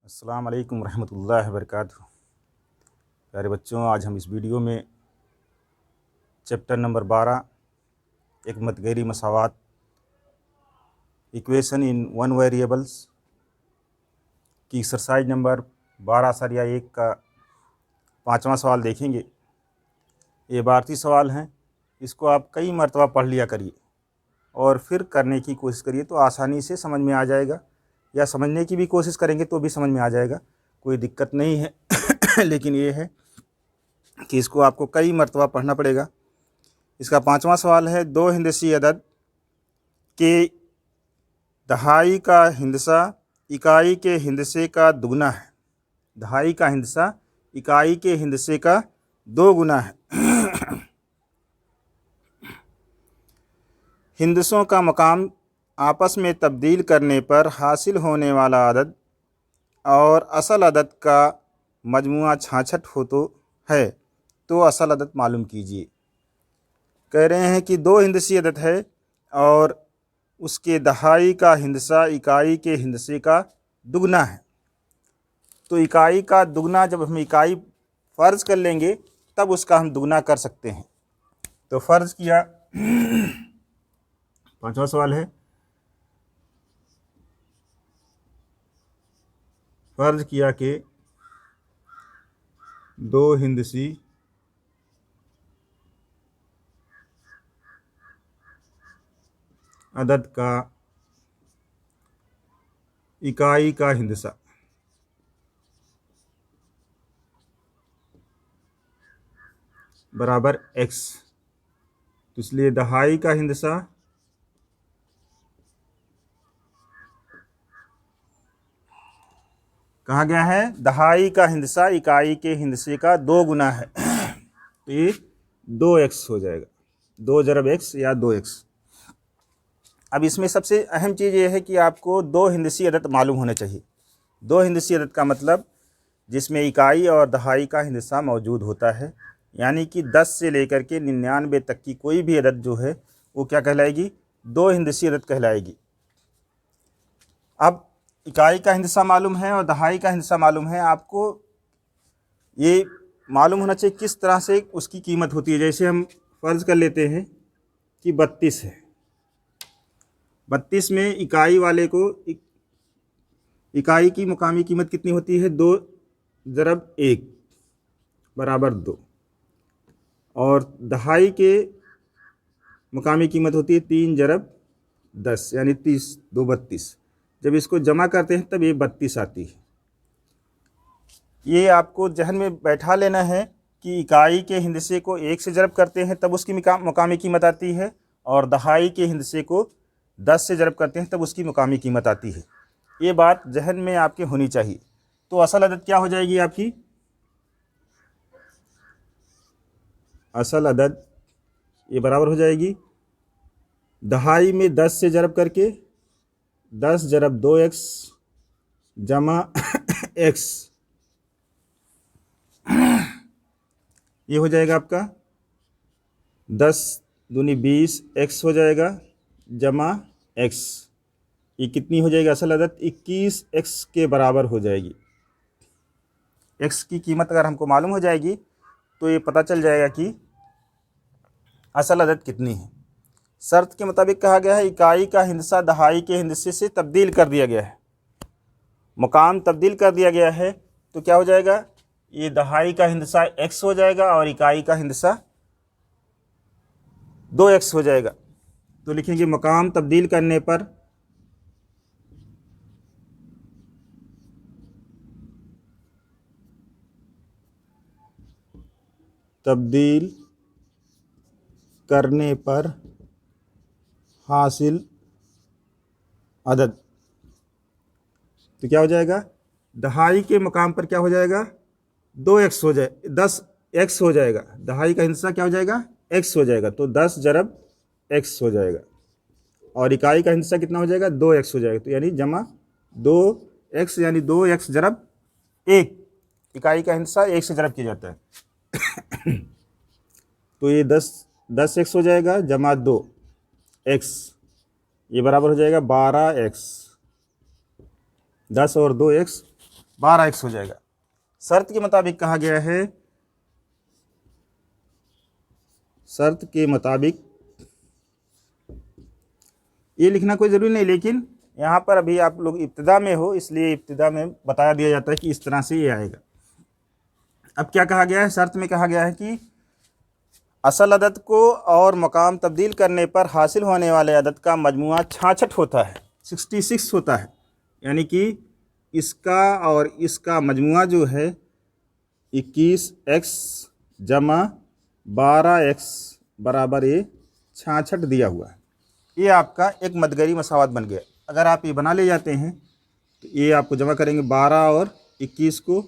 अस्सलाम वालेकुम रहमतुल्लाहि व बरकातुहू। प्यारे बच्चों, आज हम इस वीडियो में चैप्टर नंबर 12 एक मतगैरी मसावात इक्वेशन इन वन वेरिएबल्स की एक्सरसाइज नंबर 12/1 का 5वां सवाल देखेंगे। ये भारतीय सवाल हैं, इसको आप कई मरतबा पढ़ लिया करिए और फिर करने की कोशिश करिए तो आसानी से समझ में आ जाएगा, या समझने की भी कोशिश करेंगे तो भी समझ में आ जाएगा, कोई दिक्कत नहीं है। लेकिन ये है कि इसको आपको कई मरतबा पढ़ना पड़ेगा। इसका 5वां सवाल है, दो हिंदसी अदद के दहाई का हिंदसा इकाई के हिंदसे का दुगना है। दहाई का हिंदसा इकाई के हिंदसे का 2 गुना है। हिंदसों का मकाम आपस में तब्दील करने पर हासिल होने वाला अदद और असल अदद का मजमुआ 66 हो तो है, तो असल अदद मालूम कीजिए। कह रहे हैं कि दो हिंदसी अदद है और उसके दहाई का हिंदसा इकाई के हिंदसे का दुगना है। तो इकाई का दुगना जब हम इकाई फ़र्ज़ कर लेंगे तब उसका हम दुगना कर सकते हैं। तो फ़र्ज़ किया, 5वां सवाल है, फ़र्ज़ किया कि दो हिंदसी अदद का इकाई का हिंदसा बराबर x, तो इसलिए दहाई का हिंदसा कहा गया है, दहाई का हिंदसा इकाई के हिंदसे का 2 गुना है। तो ये 2x हो जाएगा, 2 ज़रब x या 2x। अब इसमें सबसे अहम चीज़ ये है कि आपको दो हिंदसी अदद मालूम होने चाहिए। दो हिंदसी अदद का मतलब जिसमें इकाई और दहाई का हिंदसा मौजूद होता है, यानी कि 10 से लेकर के 99 तक की कोई भी अदद जो है वो क्या कहलाएगी, दो हिंदसी अदद कहलाएगी। अब इकाई का हिंदसा मालूम है और दहाई का हिंदसा मालूम है, आपको ये मालूम होना चाहिए किस तरह से उसकी कीमत होती है। जैसे हम फ़र्ज़ कर लेते हैं कि 32 है, 32 में इकाई वाले को इकाई की मुकामी कीमत कितनी होती है, 2 ज़रब 1 बराबर 2, और दहाई के मुकामी कीमत होती है 3 ज़रब 10 यानी 30, 2 32। जब इसको जमा करते हैं तब ये 32 आती है। ये आपको जहन में बैठा लेना है कि इकाई के हिंदसे को 1 से ज़रब करते हैं तब उसकी मुकामी कीमत आती है, और दहाई के हिंदसे को 10 से ज़रब करते हैं तब उसकी मुकामी कीमत आती है। ये बात जहन में आपके होनी चाहिए। तो असल अदद क्या हो जाएगी आपकी, असल अदद ये बराबर हो जाएगी दहाई में 10 से ज़रब करके 10 ज़रब 2x जमा x, ये हो जाएगा आपका 10 दूनी 20 x हो जाएगा जमा x। ये कितनी हो जाएगी असल अदद, 21x के बराबर हो जाएगी। x की कीमत अगर हमको मालूम हो जाएगी तो ये पता चल जाएगा कि असल अदद कितनी है। शर्त के मुताबिक कहा गया है इकाई का हिंदसा दहाई के हिंदसे से तब्दील कर दिया गया है, मुकाम तब्दील कर दिया गया है, तो क्या हो जाएगा, ये दहाई का हिंदसा x हो जाएगा और इकाई का हिंदसा 2x हो जाएगा। तो लिखेंगे मुकाम तब्दील करने पर हासिल अदद। तो क्या हो जाएगा, दहाई के मुकाम पर क्या हो जाएगा, 2x हो जाए 10x हो जाएगा। दहाई का हिंसा क्या हो जाएगा, x हो जाएगा, तो 10 ज़रब x हो जाएगा, और इकाई का हिंसा कितना हो जाएगा, 2x हो जाएगा। तो यानी जमा 2x यानी 2x ज़रब 1, इकाई का हिंसा 1 से ज़रब किया जाता है। तो ये 10x हो जाएगा जमा 2x, ये बराबर हो जाएगा 12x। 10 और 2x 12x हो जाएगा। शर्त के मुताबिक कहा गया है, शर्त के मुताबिक ये लिखना कोई ज़रूरी नहीं, लेकिन यहाँ पर अभी आप लोग इब्तिदा में हो इसलिए इब्तिदा में बता दिया जाता है कि इस तरह से ये आएगा। अब क्या कहा गया है, शर्त में कहा गया है कि असल अदद को और मकाम तब्दील करने पर हासिल होने वाले अदद का मजमुआ 66 होता है, 66 होता है। यानी कि इसका और इसका मजमुआ जो है 21x जमा 12x बराबर ये 66 दिया हुआ है। ये आपका एक मदगरी मसावत बन गया। अगर आप ये बना ले जाते हैं तो ये आपको जमा करेंगे 12 और 21 को,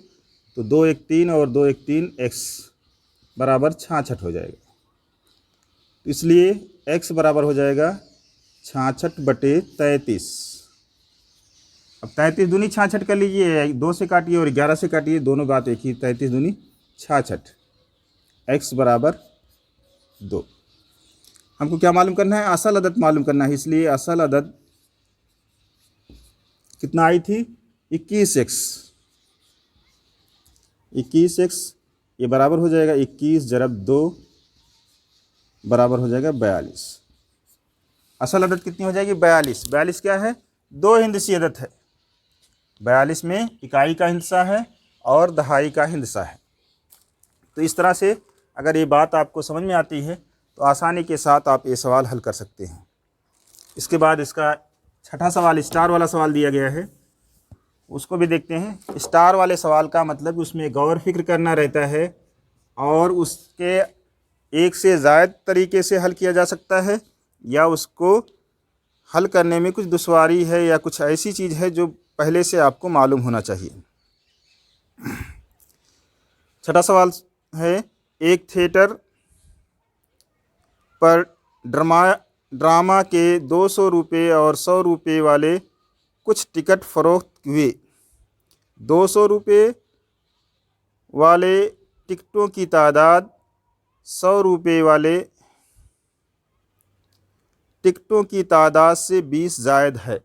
तो 2 1 3 और 2 1 3 x बराबर 66 हो जाएगा। तो इसलिए x बराबर हो जाएगा 66/33। अब 33 दूनी 66 कर लीजिए, 2 से काटिए और 11 से काटिए, दोनों बात एक ही, 33 दूनी 66, x बराबर 2। हमको क्या मालूम करना है, असल अदद मालूम करना है। इसलिए असल अदद कितना आई थी, 21x। 21x ये बराबर हो जाएगा 21 × 2 बराबर हो जाएगा 42। असल अदद कितनी हो जाएगी, 42। 42 क्या है, 2 हिंदसी अदद है। 42 में इकाई का हिंसा है और दहाई का हिंसा है। तो इस तरह से अगर ये बात आपको समझ में आती है तो आसानी के साथ आप ये सवाल हल कर सकते हैं। इसके बाद इसका छठा सवाल, स्टार वाला सवाल दिया गया है, उसको भी देखते हैं। स्टार वाले सवाल का मतलब उसमें गौर फिक्र करना रहता है और उसके एक से ज़ायद तरीके से हल किया जा सकता है, या उसको हल करने में कुछ दुश्वारी है या कुछ ऐसी चीज़ है जो पहले से आपको मालूम होना चाहिए। छठा सवाल है, एक थिएटर पर ड्रामा के 200 रुपये और 100 रुपये वाले कुछ टिकट फ़रोख्त हुए। 200 रुपये वाले टिकटों की तादाद 100 रुपये वाले टिकटों की तादाद से 20 ज़ायद है।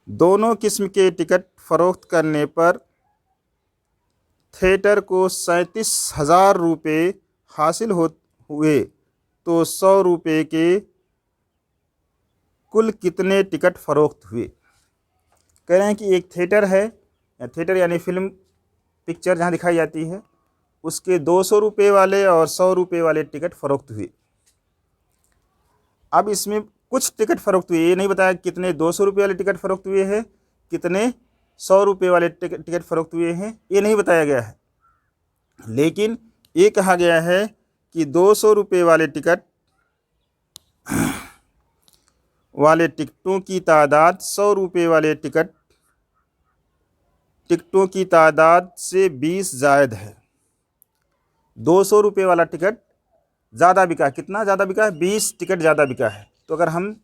दोनों किस्म के टिकट फ़रोख्त करने पर थिएटर को 37,000 रुपये हासिल हुए, तो 100 रुपये के कुल कितने टिकट फ़रोख्त हुए। कह रहे हैं कि एक थिएटर है, थिएटर यानी फिल्म पिक्चर जहाँ दिखाई जाती है, उसके 200 रुपये वाले और 100 रुपये वाले टिकट फ़रोख्त हुए। अब इसमें कुछ टिकट फ़रोख्त हुए, ये नहीं बताया कितने 200 रुपये वाले टिकट फ़रोख्त हुए हैं, कितने 100 रुपये वाले टिकट फ़रोख्त हुए हैं, ये नहीं बताया गया है। लेकिन ये कहा गया है कि 200 रुपये वाले टिकटों की तादाद 100 रुपये वाले टिकटों की तादाद से 20 ज़ायद है। 200 रुपये वाला टिकट ज़्यादा बिका, कितना ज़्यादा बिका है, 20 टिकट ज़्यादा बिका है। तो अगर हम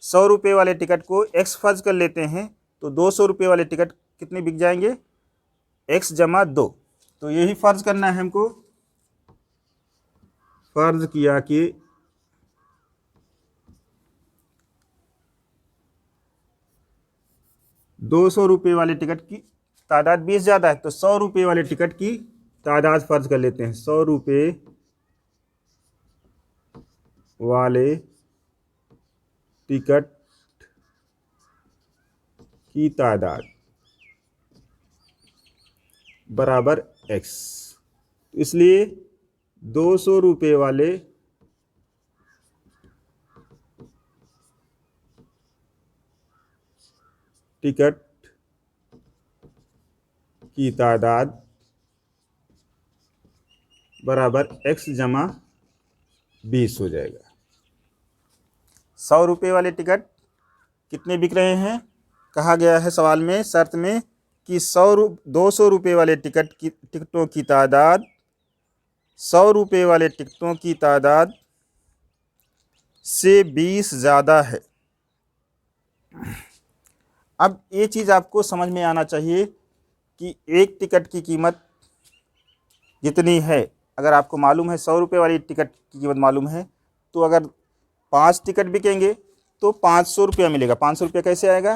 100 रुपये वाले टिकट को x फ़र्ज कर लेते हैं तो 200 रुपये वाले टिकट कितने बिक जाएंगे, x जमा 2। तो यही फ़र्ज करना है हमको। फ़र्ज किया कि 200 रुपये वाले टिकट की तादाद 20 ज़्यादा है, तो 100 रुपये वाले टिकट की तादाद फ़र्ज कर लेते हैं। 100 रुपये वाले टिकट की तादाद बराबर x। इसलिए 200 रुपये वाले टिकट की तादाद बराबर x जमा 20 हो जाएगा। 100 रुपये वाले टिकट कितने बिक रहे हैं, कहा गया है सवाल में, शर्त में कि 200 रुपये वाले टिकटों की तादाद 100 रुपये वाले टिकटों की तादाद से 20 ज़्यादा है। अब ये चीज़ आपको समझ में आना चाहिए कि एक टिकट की कीमत जितनी है, अगर आपको मालूम है 100 रुपये वाली टिकट की कीमत मालूम है, तो अगर 5 टिकट बिकेंगे तो 500 रुपया मिलेगा। 500 रुपया कैसे आएगा,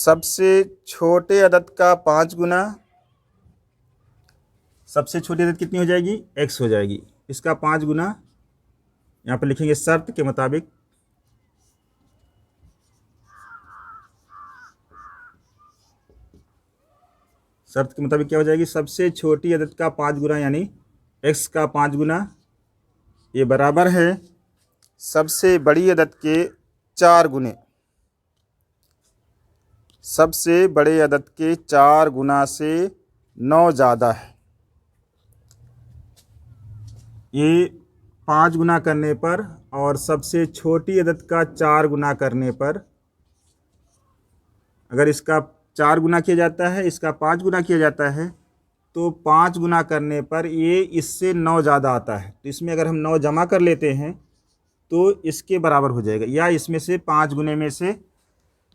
सबसे छोटे अदद का 5 गुना, सबसे छोटी अदद कितनी हो जाएगी, x हो जाएगी, इसका 5 गुना। यहाँ पर लिखेंगे शर्त के मुताबिक, शर्त के मुताबिक क्या हो जाएगी, सबसे छोटी अदद का 5 गुना यानी x का 5 गुना, ये बराबर है सबसे बड़ी अदद के 4 गुने, सबसे बड़े अदद के 4 गुना से 9 ज़्यादा है। ये 5 गुना करने पर और सबसे छोटी अदद का 4 गुना करने पर, अगर इसका 4 गुना किया जाता है, इसका 5 गुना किया जाता है, तो 5 गुना करने पर ये इससे 9 ज़्यादा आता है। तो इसमें अगर हम 9 जमा कर लेते हैं तो इसके बराबर हो जाएगा, या इसमें से 5 गुने में से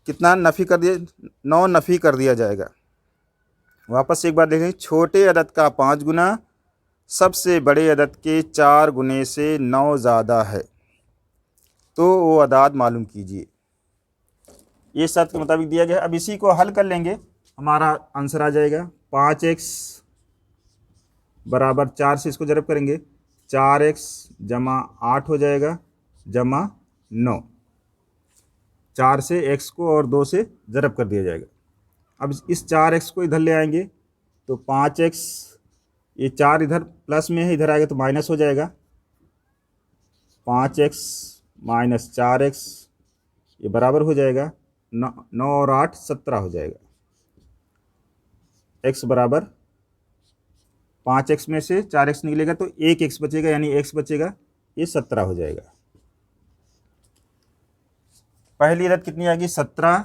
कितना नफ़ी कर दिया, 9 नफ़ी कर दिया जाएगा। वापस एक बार देखें, छोटे अदद का 5 गुना सबसे बड़े अदद के 4 गुने से 9 ज़्यादा है, तो वो अदाद मालूम कीजिए। ये शर्त के मुताबिक दिया गया। अब इसी को हल कर लेंगे, हमारा आंसर आ जाएगा 5x बराबर 4 से इसको ज़रब करेंगे, 4x जमा 8 हो जाएगा जमा 9, 4 से x को और 2 से ज़रब कर दिया जाएगा। अब इस 4x को इधर ले आएंगे तो 5x, ये 4 इधर प्लस में है, इधर आएगा तो माइनस हो जाएगा, 5x माइनस 4x, ये बराबर हो जाएगा 9 और 8 17 हो जाएगा। x बराबर 5x में से 4x निकलेगा तो 1x बचेगा, यानी x बचेगा, ये 17 हो जाएगा। पहली अदद कितनी आएगी, 17,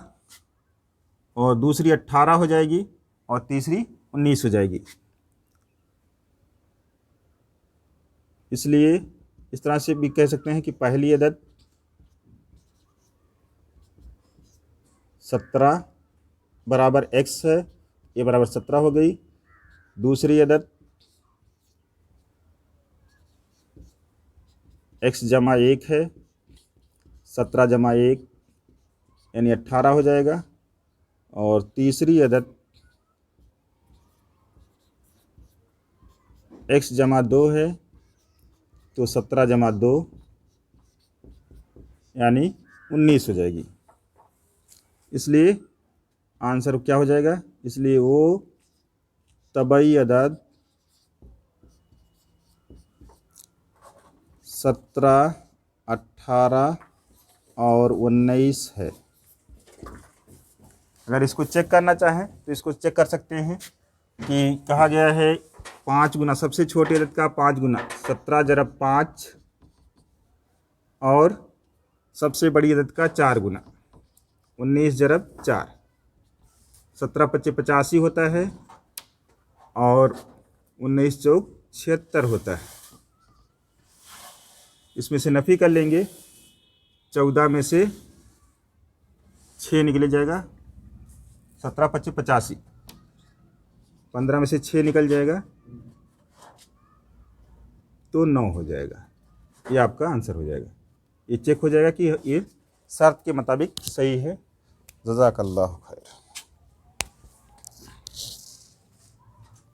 और दूसरी 18 हो जाएगी, और तीसरी 19 हो जाएगी। इसलिए इस तरह से भी कह सकते हैं कि पहली अदद 17 बराबर x है, ये बराबर 17 हो गई। दूसरी अदद x जमा 1 है, 17 जमा 1 यानी 18 हो जाएगा। और तीसरी अदद x जमा 2 है, तो 17 जमा 2 यानी 19 हो जाएगी। इसलिए आंसर क्या हो जाएगा, इसलिए वो तबई अदद 17, 18 और 19 है। अगर इसको चेक करना चाहें तो इसको चेक कर सकते हैं कि कहा गया है 5 गुना, सबसे छोटी अदद का 5 गुना 17 ज़रब 5, और सबसे बड़ी अदद का 4 गुना 19 ज़रब 4, 17 × 5 = 85 होता है, और 19 × 4 = 76 होता है। इसमें से नफ़ी कर लेंगे, 14 में से 6 निकल जाएगा, 17 × 5 = 85, 15 में से 6 निकल जाएगा तो 9 हो जाएगा। ये आपका आंसर हो जाएगा। ये चेक हो जाएगा कि ये शर्त के मुताबिक सही है। जज़ाकल्लाहु खैर।